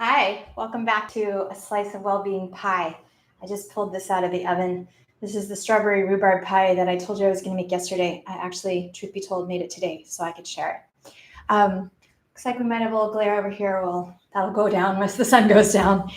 Hi, welcome back to a Slice of Wellbeing Pie. I just pulled this out of the oven. This is the strawberry rhubarb pie that I told you I was going to make yesterday. I actually, truth be told, made it today so I could share it. Looks like we might have a little glare over here. Well, that'll go down once the sun goes down.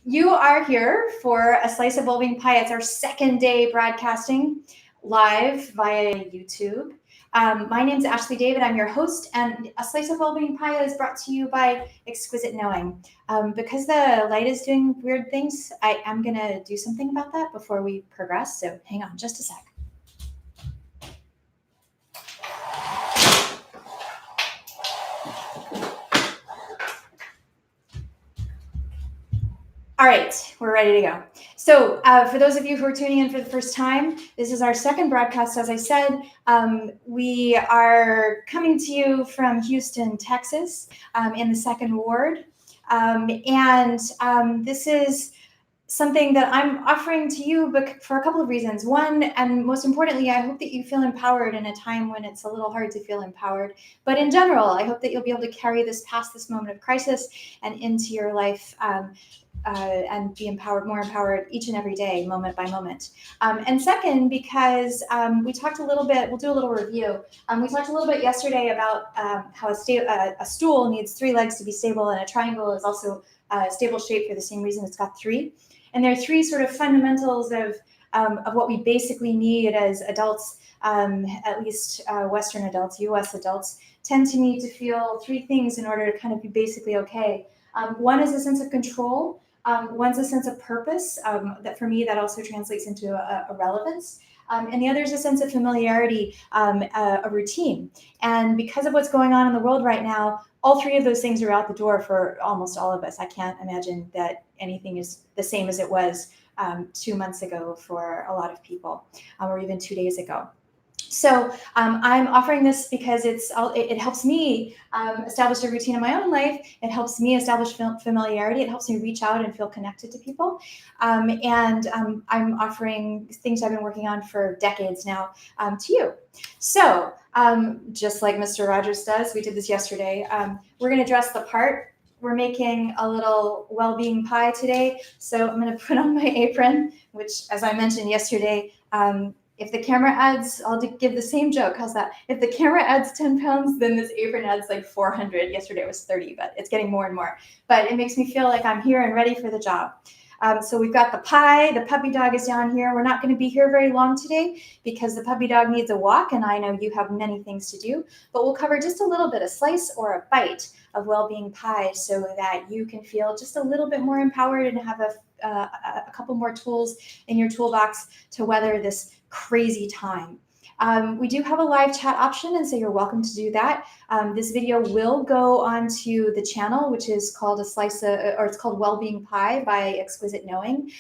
You are here for a Slice of Wellbeing Pie. It's our second day broadcasting live via YouTube. My name's Ashley David. I'm your host, and A Slice of Wellbeing Pie is brought to you by Exquisite Knowing. Because the light is doing weird things, I am going to do something about that before we progress, so hang on just a sec. All right, we're ready to go. So for those of you who are tuning in for the first time, this is our second broadcast, as I said. We are coming to you from Houston, Texas, in the second ward. This is something that I'm offering to you for a couple of reasons. One, and most importantly, I hope that you feel empowered in a time when it's a little hard to feel empowered. But in general, I hope that you'll be able to carry this past this moment of crisis and into your life and be more empowered each and every day, moment by moment. And second, because we talked a little bit, we'll do a little review. We talked a little bit yesterday about how a stool needs 3 legs to be stable, and a triangle is also a stable shape for the same reason it's got 3. And there are 3 sort of fundamentals of what we basically need as adults, at least Western adults, US adults, tend to need to feel 3 things in order to kind of be basically okay. One is a sense of control. One's a sense of purpose. That for me, that also translates into a relevance. And the other is a sense of familiarity, a routine. And because of what's going on in the world right now, all 3 of those things are out the door for almost all of us. I can't imagine that anything is the same as it was 2 months ago for a lot of people, or even 2 days ago. So I'm offering this because it helps me establish a routine in my own life. It helps me establish familiarity. It helps me reach out and feel connected to people. I'm offering things I've been working on for decades now to you. So just like Mr. Rogers does, we did this yesterday. We're going to dress the part. We're making a little well-being pie today. So I'm going to put on my apron, which, as I mentioned yesterday, if the camera adds, I'll give the same joke. How's that? If the camera adds 10 pounds, then this apron adds like 400. Yesterday it was 30, but it's getting more and more. But it makes me feel like I'm here and ready for the job. So we've got the pie. The puppy dog is down here. We're not going to be here very long today because the puppy dog needs a walk, and I know you have many things to do. But we'll cover just a little bit, a slice or a bite of well-being pie, so that you can feel just a little bit more empowered and have a couple more tools in your toolbox to weather this crazy time. We do have a live chat option, and so you're welcome to do that. This video will go onto the channel, which is called it's called Wellbeing Pie by Exquisite Knowing.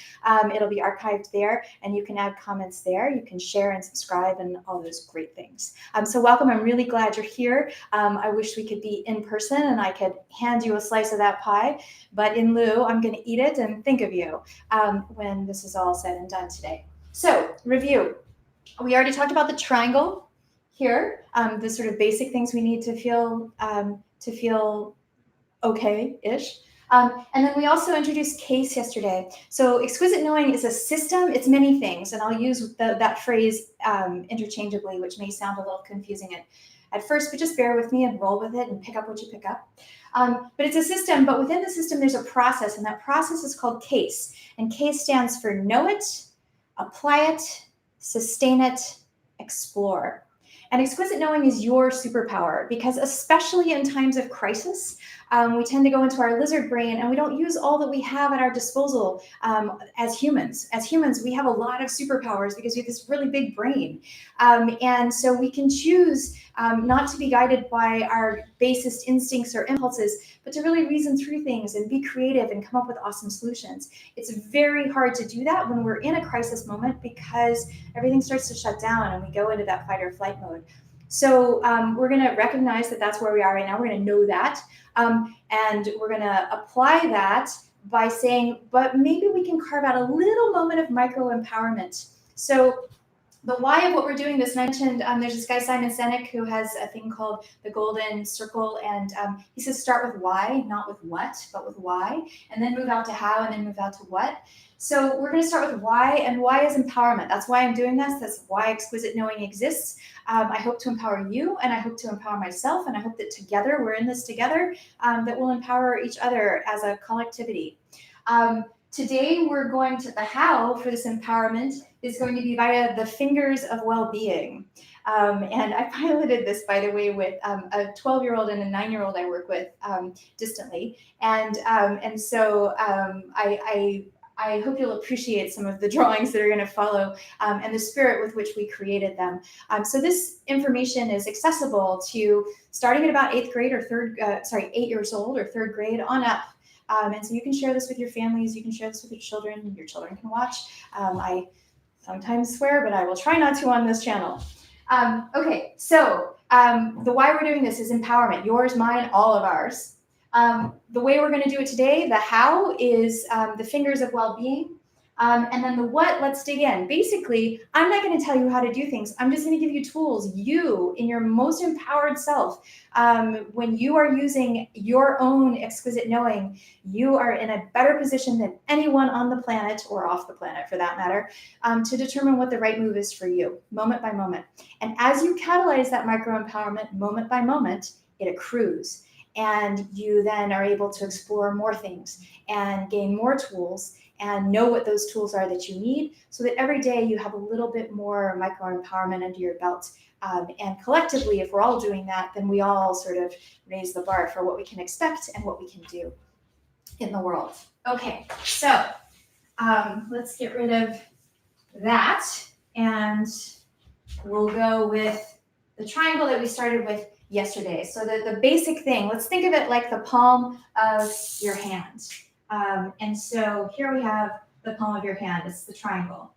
It'll be archived there, and you can add comments there. You can share and subscribe and all those great things. So welcome. I'm really glad you're here. I wish we could be in person and I could hand you a slice of that pie, but in lieu, I'm going to eat it and think of you when this is all said and done today. So, review. We already talked about the triangle here, the sort of basic things we need to feel okay-ish. And then we also introduced KASE yesterday. So Exquisite Knowing is a system. It's many things, and I'll use that phrase interchangeably, which may sound a little confusing at first, but just bear with me and roll with it and pick up what you pick up. But it's a system, but within the system, there's a process, and that process is called KASE. And KASE stands for know it, apply it, sustain it, explore. And Exquisite Knowing is your superpower, because especially in times of crisis, we tend to go into our lizard brain and we don't use all that we have at our disposal as humans. As humans, we have a lot of superpowers because we have this really big brain. And so we can choose not to be guided by our basest instincts or impulses, but to really reason through things and be creative and come up with awesome solutions. It's very hard to do that when we're in a crisis moment because everything starts to shut down and we go into that fight or flight mode. So we're going to recognize that that's where we are right now. We're going to know that. And we're going to apply that by saying, but maybe we can carve out a little moment of micro empowerment. So the why of what we're doing this, and I mentioned there's this guy, Simon Sinek, who has a thing called the golden circle, and he says start with why, not with what, but with why, and then move out to how, and then move out to what. So we're going to start with why, and why is empowerment. That's why I'm doing this. That's why Exquisite Knowing exists. I hope to empower you, and I hope to empower myself, and I hope that together, we're in this together, that we'll empower each other as a collectivity. Today, we're going to, the how for this empowerment is going to be via the Fingers of Wellbeing. And I piloted this, by the way, with a 12-year-old and a 9-year-old I work with distantly. And so I hope you'll appreciate some of the drawings that are going to follow and the spirit with which we created them. So this information is accessible to starting at about 8th grade or 8 years old or 3rd grade on up. And so you can share this with your families, you can share this with your children can watch. I sometimes swear, but I will try not to on this channel. Okay, so the why we're doing this is empowerment, yours, mine, all of ours. The way we're going to do it today, the how is the Fingers of Wellbeing. And then the what, let's dig in. Basically, I'm not going to tell you how to do things. I'm just going to give you tools. You, in your most empowered self, when you are using your own exquisite knowing, you are in a better position than anyone on the planet, or off the planet for that matter, to determine what the right move is for you, moment by moment. And as you catalyze that micro-empowerment moment by moment, it accrues. And you then are able to explore more things and gain more tools and know what those tools are that you need, so that every day you have a little bit more micro-empowerment under your belt. And collectively, if we're all doing that, then we all sort of raise the bar for what we can expect and what we can do in the world. Okay, so let's get rid of that, and we'll go with the triangle that we started with yesterday. So the basic thing, let's think of it like the palm of your hand. And so here we have the palm of your hand. It's the triangle.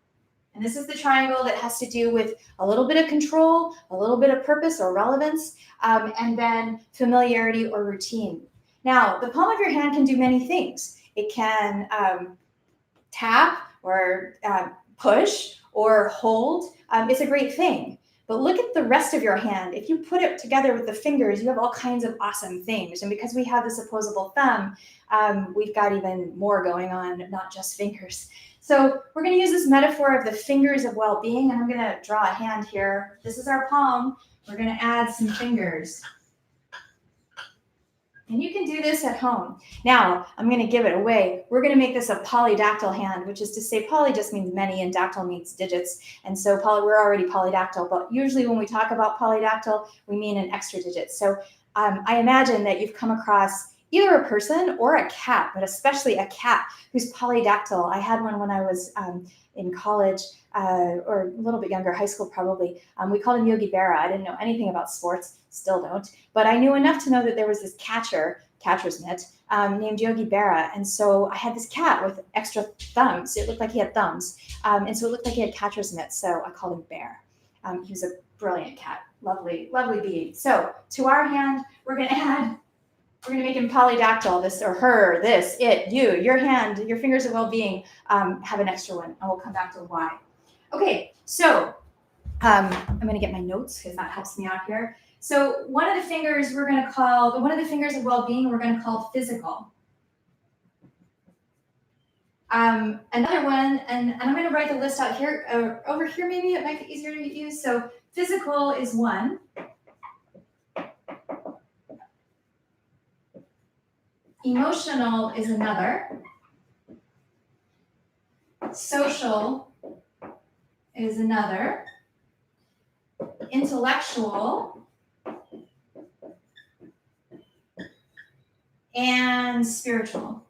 And this is the triangle that has to do with a little bit of control, a little bit of purpose or relevance, and then familiarity or routine. Now, the palm of your hand can do many things. It can tap or push or hold. It's a great thing. But look at the rest of your hand. If you put it together with the fingers, you have all kinds of awesome things. And because we have this opposable thumb, we've got even more going on, not just fingers. So we're going to use this metaphor of the Fingers of Wellbeing. And I'm going to draw a hand here. This is our palm. We're going to add some fingers. And you can do this at home. Now, I'm going to give it away. We're going to make this a polydactyl hand, which is to say poly just means many and dactyl means digits. And so we're already polydactyl, but usually when we talk about polydactyl, we mean an extra digit. So I imagine that you've come across either a person or a cat, but especially a cat who's polydactyl. I had one when I was in college, or a little bit younger, high school probably. We called him Yogi Berra. I didn't know anything about sports, still don't, but I knew enough to know that there was this catcher's mitt, named Yogi Berra. And so I had this cat with extra thumbs. It looked like he had thumbs. And so it looked like he had catcher's mitt. So I called him Bear. He was a brilliant cat, lovely, lovely being. So to our hand, we're going to make him polydactyl, this or her, this, it, you, your hand, your Fingers of Wellbeing have an extra one, and we'll come back to why. Okay, so I'm going to get my notes because that helps me out here. So one of the fingers we're going to call, one of the Fingers of Wellbeing we're going to call physical. Another one, and I'm going to write the list out here, over here maybe, it might be easier to use. So physical is one. Emotional is another. Social is another. Intellectual. And spiritual.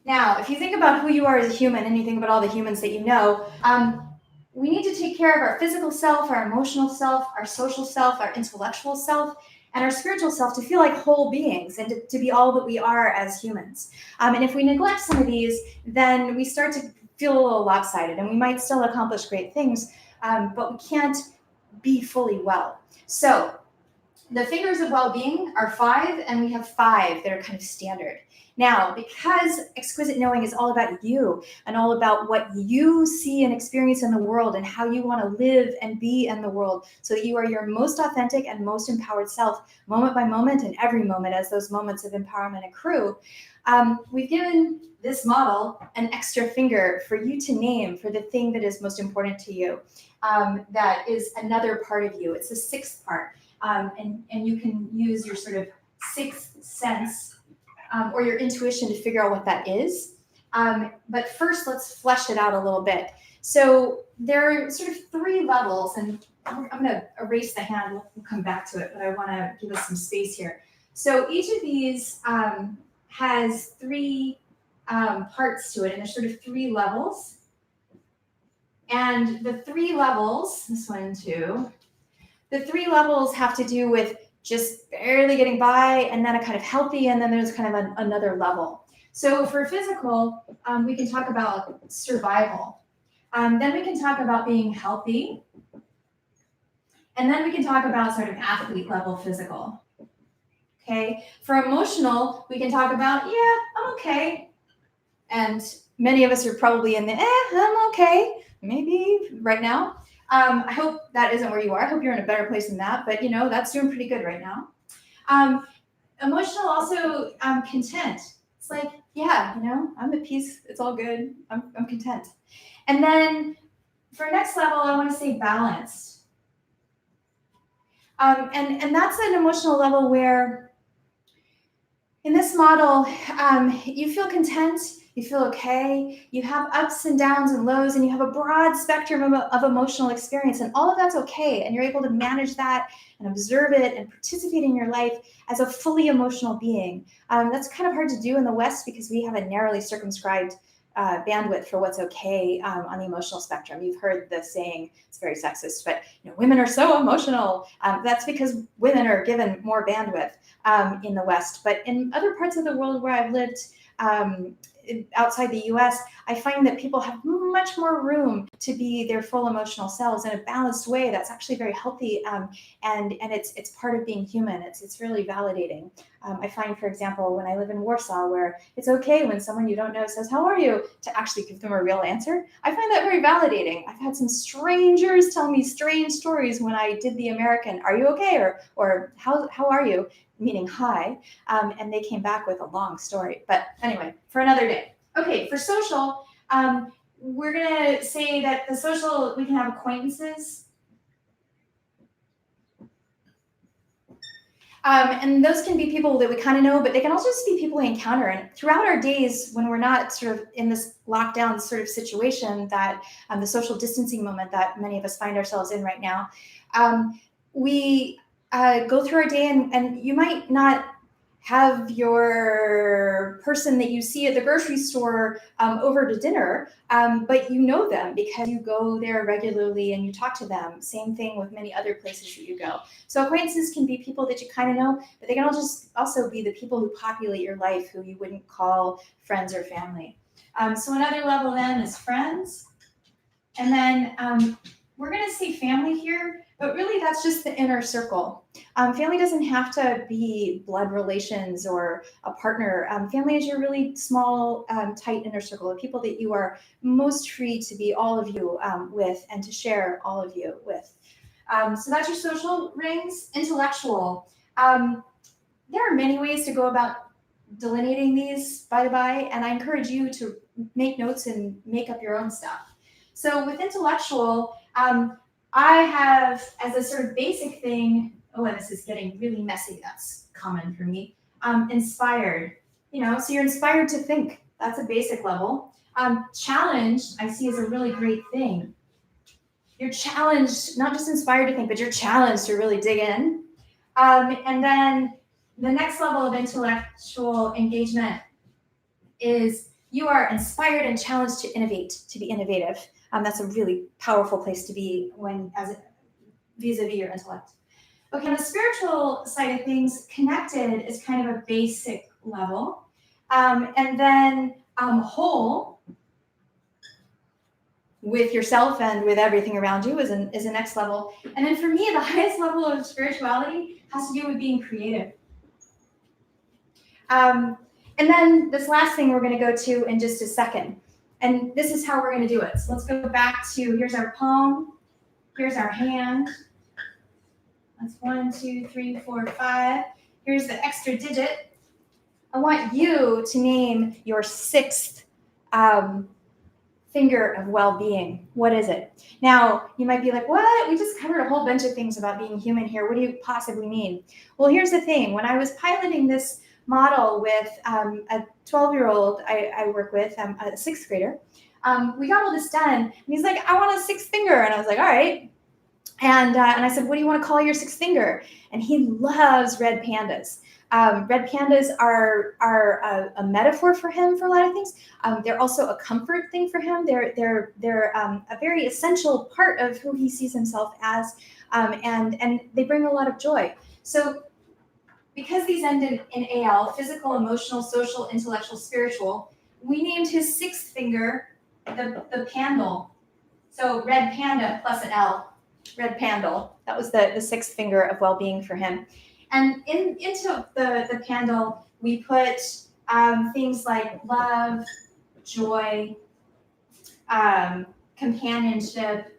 Now, if you think about who you are as a human and you think about all the humans that you know, we need to take care of our physical self, our emotional self, our social self, our intellectual self, and our spiritual self to feel like whole beings and to be all that we are as humans. And if we neglect some of these, then we start to feel a little lopsided, and we might still accomplish great things, but we can't be fully well. So The Fingers of Wellbeing are 5, and we have 5 that are kind of standard. Now, because Exquisite Knowing is all about you and all about what you see and experience in the world and how you want to live and be in the world so that you are your most authentic and most empowered self, moment by moment and every moment as those moments of empowerment accrue, we've given this model an extra finger for you to name for the thing that is most important to you. That is another part of you. It's the 6th part. And you can use your sort of 6th sense or your intuition to figure out what that is. But first, let's flesh it out a little bit. So there are sort of 3 levels, and I'm going to erase the hand. We'll come back to it, but I want to give us some space here. So each of these has 3 parts to it, and there's sort of 3 levels. And the 3 levels, this one too, the 3 levels have to do with just barely getting by, and then a kind of healthy, and then there's kind of another level. So for physical, we can talk about survival. Then we can talk about being healthy. And then we can talk about sort of athlete level physical. Okay. For emotional, we can talk about, yeah, I'm okay. And many of us are probably in the, I'm okay, maybe right now. I hope that isn't where you are. I hope you're in a better place than that, but that's doing pretty good right now. Emotional also, content. It's like, yeah, I'm at peace. It's all good. I'm content. And then for next level, I want to say balanced. And that's an emotional level where in this model, you feel content, you feel okay, you have ups and downs and lows, and you have a broad spectrum of emotional experience, and all of that's okay, and you're able to manage that and observe it and participate in your life as a fully emotional being. That's kind of hard to do in the West because we have a narrowly circumscribed bandwidth for what's okay on the emotional spectrum. You've heard the saying, it's very sexist, but women are so emotional. That's because women are given more bandwidth in the West. But in other parts of the world where I've lived, outside the US, I find that people have much more room to be their full emotional selves in a balanced way that's actually very healthy, and it's part of being human. It's really validating. I find, for example, when I live in Warsaw, where it's okay when someone you don't know says, "How are you?" to actually give them a real answer. I find that very validating. I've had some strangers tell me strange stories when I did the American, "Are you okay?" or how are you? Meaning hi, and they came back with a long story. But anyway, for another day. Okay, for social, we're gonna say that the social, we can have acquaintances. And those can be people that we kind of know, but they can also just be people we encounter. And throughout our days, when we're not sort of in this lockdown sort of situation, that the social distancing moment that many of us find ourselves in right now, we go through our day, and you might not have your person that you see at the grocery store over to dinner, but you know them because you go there regularly and you talk to them. Same thing with many other places that you go. So acquaintances can be people that you kind of know, but they can also be the people who populate your life, who you wouldn't call friends or family. So another level then is friends. And then we're going to say family here, but really that's just the inner circle. Family doesn't have to be blood relations or a partner. Family is your really small, tight inner circle of people that you are most free to be all of you with and to share all of you with. So that's your social rings. Intellectual. There are many ways to go about delineating these, by the by, and I encourage you to make notes and make up your own stuff. So with intellectual, I have as a sort of basic thing, and this is getting really messy, that's common for me, inspired. So you're inspired to think. That's a basic level. Challenged, I see as a really great thing. You're challenged, not just inspired to think, but you're challenged to really dig in. And then the next level of intellectual engagement is you are inspired and challenged to innovate, to be innovative. That's a really powerful place to be vis-a-vis your intellect. Okay, on the spiritual side of things, connected is kind of a basic level. And then whole, with yourself and with everything around you is a next level. And then for me, the highest level of spirituality has to do with being creative. And then this last thing we're going to go to in just a second. And this is how we're going to do it. So let's go back to, here's our palm, here's our hand. That's 1, 2, 3, 4, 5. Here's the extra digit. I want you to name your 6th finger of well-being. What is it? Now, you might be like, what? We just covered a whole bunch of things about being human here. What do you possibly mean? Well, here's the thing. When I was piloting this model with a 12-year-old I work with, a 6th grader, we got all this done. And he's like, I want a 6th finger. And I was like, all right. And I said, what do you want to call your 6th finger? And he loves red pandas. Red pandas are a metaphor for him for a lot of things. They're also a comfort thing for him. They're a very essential part of who he sees himself as, and they bring a lot of joy. So because these end in AL, physical, emotional, social, intellectual, spiritual, we named his 6th finger the Pandal. So red panda plus an L, red Pandal. That was the 6th finger of well-being for him. And into the Pandal, we put things like love, joy, companionship.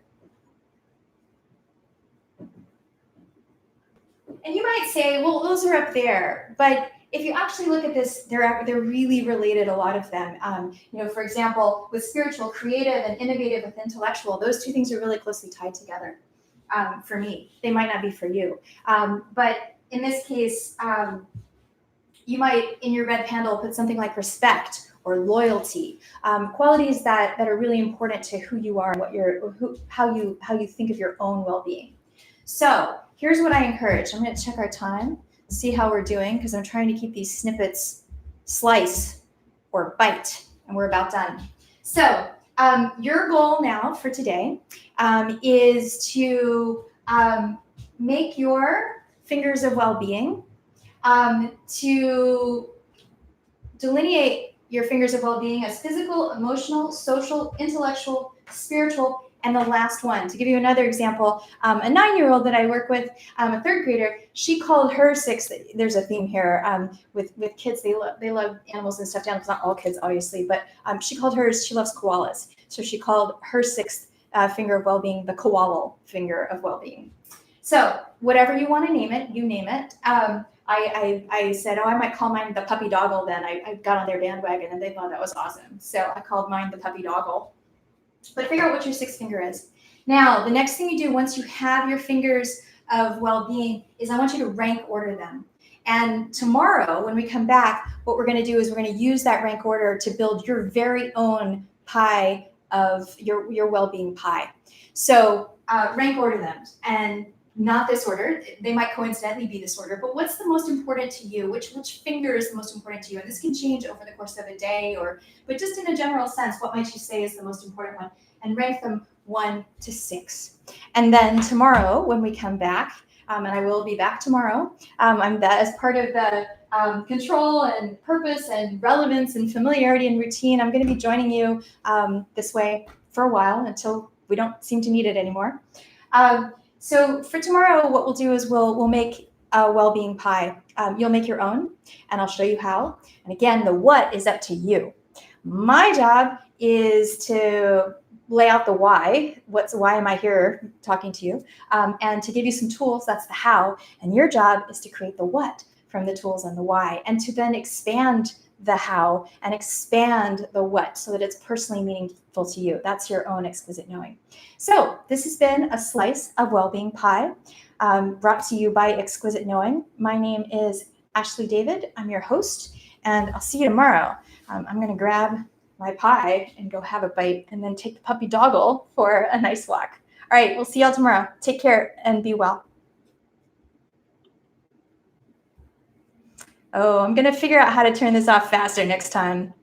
And you might say, well, those are up there. But if you actually look at this, they're really related, a lot of them. For example, with spiritual, creative, and innovative with intellectual, those two things are really closely tied together for me. They might not be for you. But in this case, you might, in your red Pandal, put something like respect or loyalty, qualities that are really important to who you are and how you think of your own well-being. So here's what I encourage. I'm going to check our time, see how we're doing, because I'm trying to keep these snippets slice or bite, and we're about done. So your goal now for today is to make your Fingers of Wellbeing, to delineate your Fingers of Wellbeing as physical, emotional, social, intellectual, spiritual, and the last one. To give you another example, a 9-year-old that I work with, a 3rd grader, she called her 6th, there's a theme here with kids, they love animals and stuffed animals, not all kids obviously, but she called hers, she loves koalas. So she called her 6th finger of well-being the koala finger of well-being. So whatever you want to name it, you name it. I said, I might call mine the puppy doggle then. I got on their bandwagon and they thought that was awesome. So I called mine the puppy doggle. But figure out what your 6th finger is. Now, the next thing you do once you have your Fingers of Well-being is I want you to rank order them. And tomorrow, when we come back, what we're going to do is we're going to use that rank order to build your very own pie of your well-being pie. So rank order them, and not this order. They might coincidentally be this order, but what's the most important to you? Which finger is the most important to you? And this can change over the course of a day, but just in a general sense, what might you say is the most important one? And rank them 1 to 6. And then tomorrow, when we come back, and I will be back tomorrow, I'm that as part of the control and purpose and relevance and familiarity and routine. I'm going to be joining you this way for a while until we don't seem to need it anymore. So for tomorrow, what we'll do is we'll make a well-being pie. You'll make your own, and I'll show you how. And again, the what is up to you. My job is to lay out the why. Why am I here talking to you? And to give you some tools, that's the how. And your job is to create the what from the tools and the why, and to then expand the how and expand the what so that it's personally meaningful to you. That's your own exquisite knowing. So this has been a Slice of Wellbeing Pie, brought to you by Exquisite Knowing. My name is Ashley David. I'm your host, and I'll see you tomorrow. I'm going to grab my pie and go have a bite and then take the puppy doggle for a nice walk. All right, we'll see y'all tomorrow. Take care and be well. Oh, I'm going to figure out how to turn this off faster next time.